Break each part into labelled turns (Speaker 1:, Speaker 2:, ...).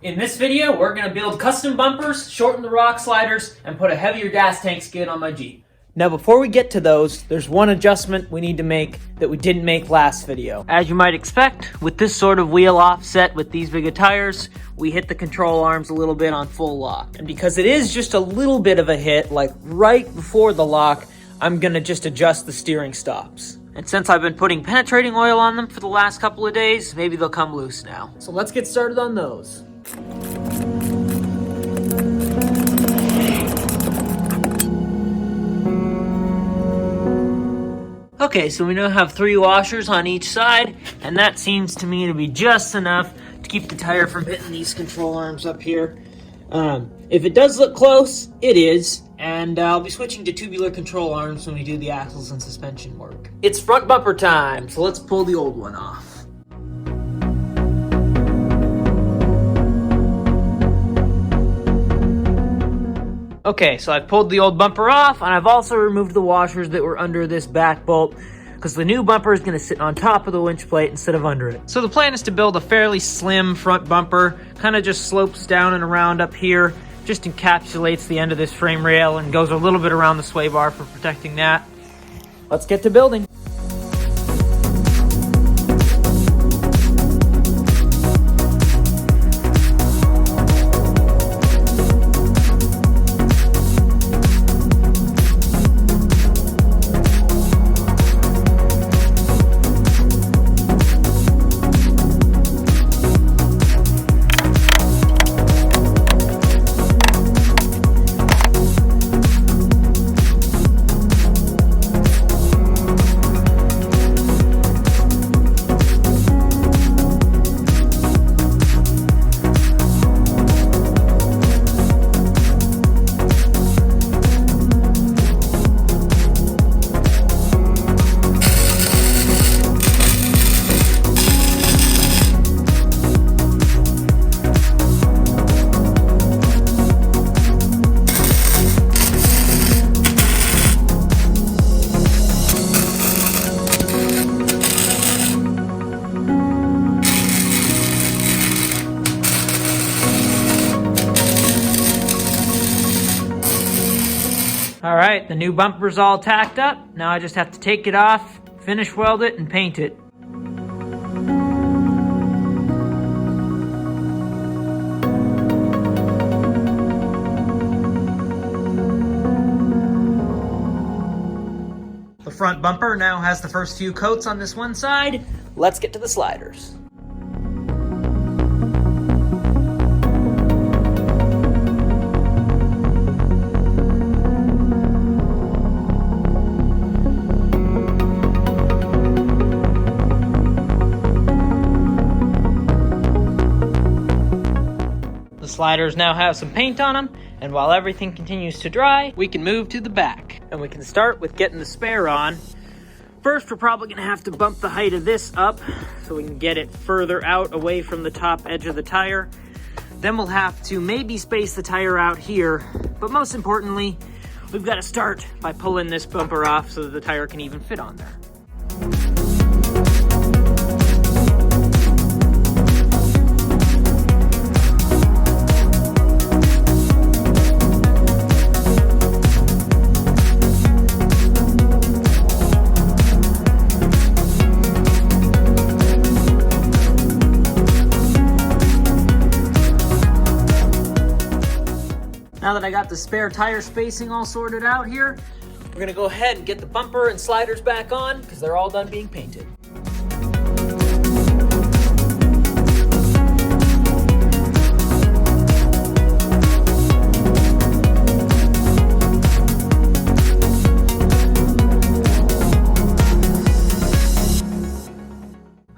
Speaker 1: In this video, we're going to build custom bumpers, shorten the rock sliders, and put a heavier gas tank skid on my Jeep. Now before we get to those, there's one adjustment we need to make that we didn't make last video. As you might expect, with this sort of wheel offset with these big of tires, we hit the control arms a little bit on full lock. And because it is just a little bit of a hit, like right before the lock, I'm going to just adjust the steering stops. And since I've been putting penetrating oil on them for the last couple of days, maybe they'll come loose now. So let's get started on those. Okay, so we now have 3 washers on each side, and that seems to me to be just enough to keep the tire from hitting these control arms up here. If it does look close, it is, and I'll be switching to tubular control arms when we do the axles and suspension work. It's front bumper time, so let's pull the old one off. Okay, so I've pulled the old bumper off, and I've also removed the washers that were under this back bolt, because the new bumper is going to sit on top of the winch plate instead of under it. So the plan is to build a fairly slim front bumper, kind of just slopes down and around up here, just encapsulates the end of this frame rail and goes a little bit around the sway bar for protecting that. Let's get to building. Alright, the new bumper's all tacked up. Now I just have to take it off, finish weld it, and paint it. The front bumper now has the first few coats on this one side. Let's get to the sliders. Sliders now have some paint on them, and while everything continues to dry, we can move to the back. And we can start with getting the spare on. First, we're probably gonna have to bump the height of this up so we can get it further out away from the top edge of the tire. Then we'll have to maybe space the tire out here, but most importantly, we've got to start by pulling this bumper off so that the tire can even fit on there. Now that I got the spare tire spacing all sorted out here, we're gonna go ahead and get the bumper and sliders back on because they're all done being painted.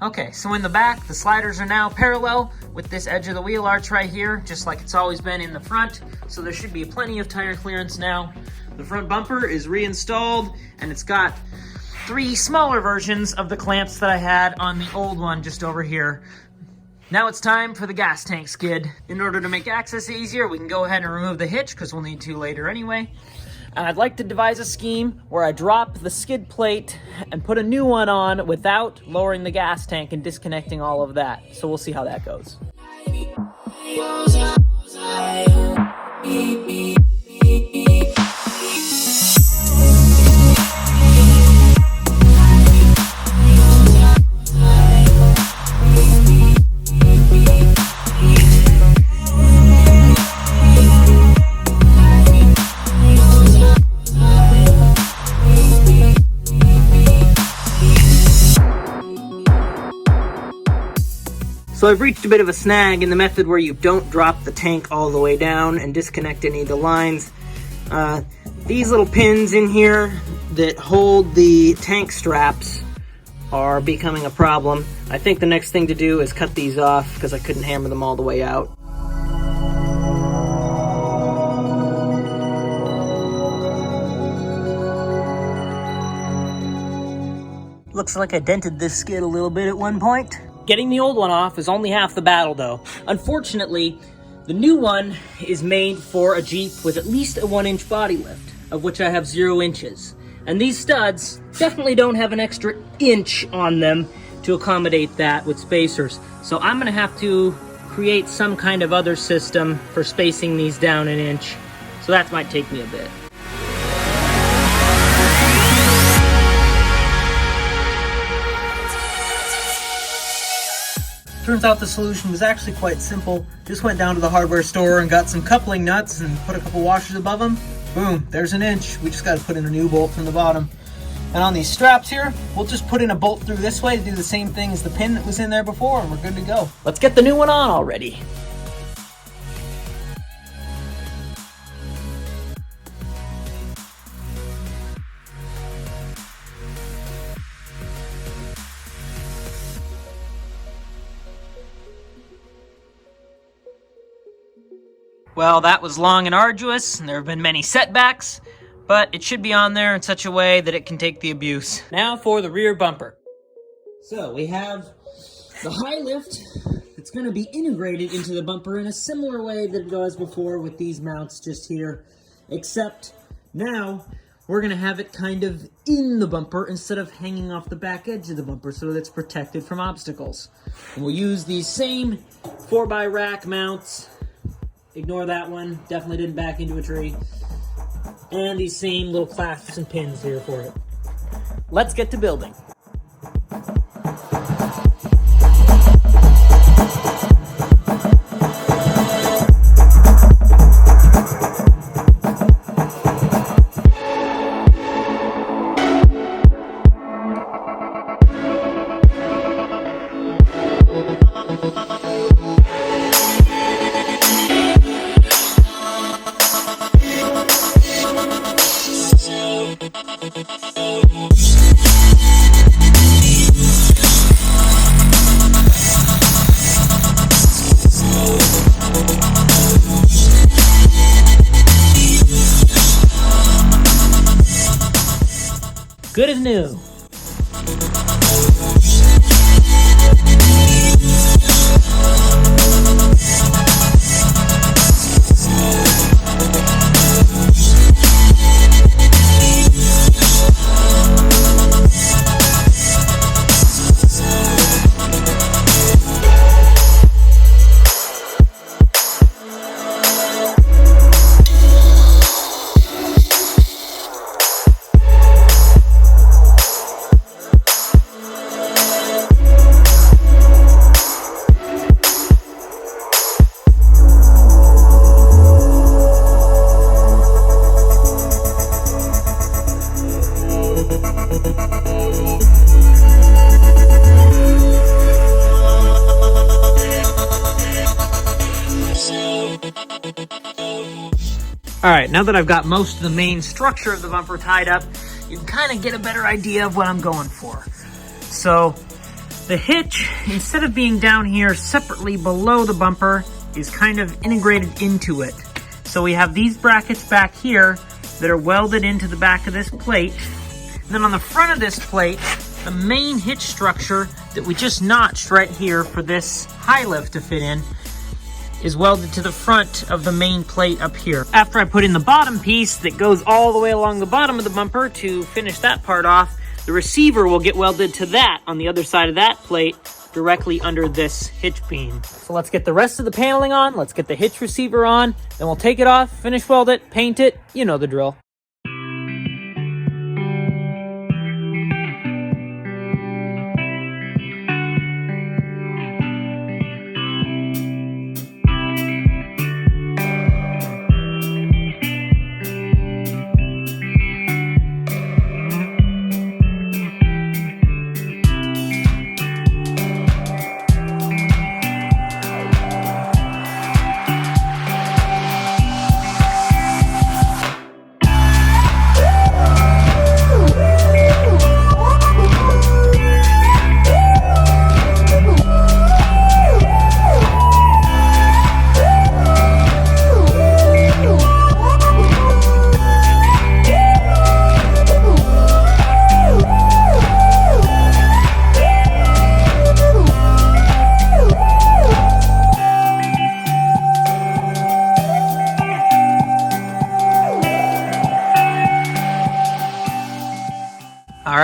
Speaker 1: Okay, so in the back, the sliders are now parallel with this edge of the wheel arch right here, just like it's always been in the front. So there should be plenty of tire clearance now. The front bumper is reinstalled, and it's got 3 smaller versions of the clamps that I had on the old one just over here. Now it's time for the gas tank skid. In order to make access easier, we can go ahead and remove the hitch because we'll need to later anyway. And I'd like to devise a scheme where I drop the skid plate and put a new one on without lowering the gas tank and disconnecting all of that. So we'll see how that goes. So I've reached a bit of a snag in the method where you don't drop the tank all the way down and disconnect any of the lines. These little pins in here that hold the tank straps are becoming a problem. I think the next thing to do is cut these off because I couldn't hammer them all the way out. Looks like I dented this skid a little bit at one point. Getting the old one off is only half the battle though. Unfortunately, the new one is made for a Jeep with at least a 1-inch body lift, of which I have 0 inches. And these studs definitely don't have an extra inch on them to accommodate that with spacers. So I'm gonna have to create some kind of other system for spacing these down an inch. So that might take me a bit. Turns out the solution was actually quite simple. Just went down to the hardware store and got some coupling nuts and put a couple washers above them. Boom, there's an inch. We just got to put in a new bolt from the bottom. And on these straps here, we'll just put in a bolt through this way to do the same thing as the pin that was in there before, and we're good to go. Let's get the new one on already. Well, that was long and arduous, and there have been many setbacks, but it should be on there in such a way that it can take the abuse. Now for the rear bumper. So we have the high lift that's going to be integrated into the bumper in a similar way that it was before with these mounts just here, except now we're going to have it kind of in the bumper instead of hanging off the back edge of the bumper so that it's protected from obstacles. And we'll use these same 4x rack mounts. Ignore that one, definitely didn't back into a tree. And these same little clasps and pins here for it. Let's get to building. Good as new. Alright, now that I've got most of the main structure of the bumper tied up, you can kind of get a better idea of what I'm going for. So, the hitch, instead of being down here separately below the bumper, is kind of integrated into it. So we have these brackets back here that are welded into the back of this plate. And then on the front of this plate, the main hitch structure that we just notched right here for this high lift to fit in is welded to the front of the main plate up here. After I put in the bottom piece that goes all the way along the bottom of the bumper to finish that part off, the receiver will get welded to that on the other side of that plate directly under this hitch beam. So let's get the rest of the paneling on, let's get the hitch receiver on, then we'll take it off, finish weld it, paint it, you know the drill.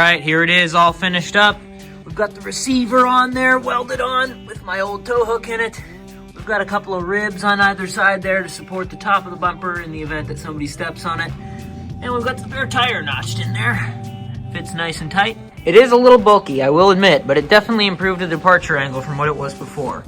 Speaker 1: Alright, here it is all finished up. We've got the receiver on there, welded on with my old tow hook in it. We've got a couple of ribs on either side there to support the top of the bumper in the event that somebody steps on it. And we've got the spare tire notched in there. Fits nice and tight. It is a little bulky, I will admit, but it definitely improved the departure angle from what it was before.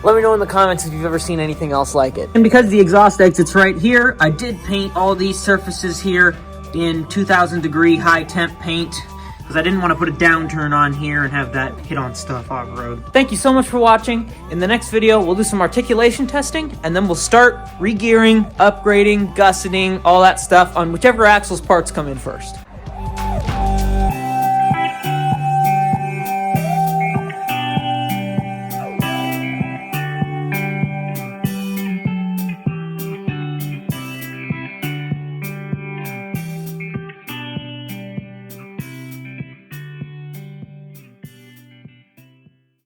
Speaker 1: Let me know in the comments if you've ever seen anything else like it. And because the exhaust exit's right here, I did paint all these surfaces here in 2000 degree high temp paint because I didn't want to put a downturn on here and have that hit on stuff off-road. Thank you so much for watching. In the next video, we'll do some articulation testing and then we'll start re-gearing, upgrading, gusseting, all that stuff on whichever axle's parts come in first.